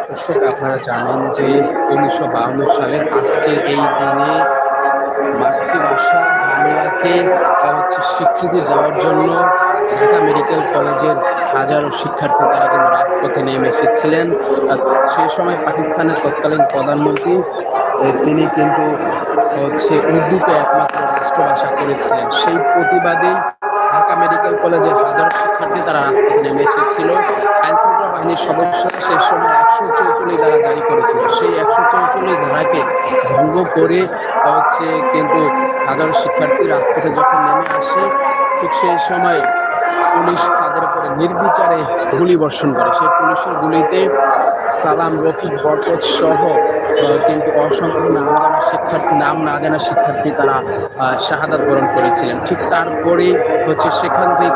দর্শক, আপনারা জানেন যে ১৯৫২ সালের আজকের এই দিনে মাতৃভাষা বাংলাকে স্বীকৃতি দেওয়ার জন্য ঢাকা মেডিকেল কলেজের হাজারো শিক্ষার্থী তারা কিন্তু রাজপথে নেমে এসেছিলেন। সেই সময় পাকিস্তানের তৎকালীন প্রধানমন্ত্রী তিনি কিন্তু উর্দুকে একমাত্র রাষ্ট্রভাষা করেছিলেন। সেই প্রতিবাদেই ঢাকা মেডিকেল কলেজের হাজারো শিক্ষার্থী তারা রাজপথে নেমে এসেছিল। আইনশৃঙ্খলা বাহিনীর সদস্যরা সেই সময় ১৪৪ ধারা জারি করেছিল। সেই ১৪৪ ধারাকে ভঙ্গ করে কিন্তু হাজারো শিক্ষার্থী রাজপথে যখন নেমে আসে, ঠিক সেই সময় পুলিশ তাদের উপরে নির্বিচারে গুলি বর্ষণ করে। সেই পুলিশের গুলিতে সালাম, রফিক, বরকত সহ কিন্তু অসংখ্য নাম না জানা শিক্ষার্থী তারা শাহাদাত বরণ করেছিলেন। ঠিক তারপরে সেখান থেকে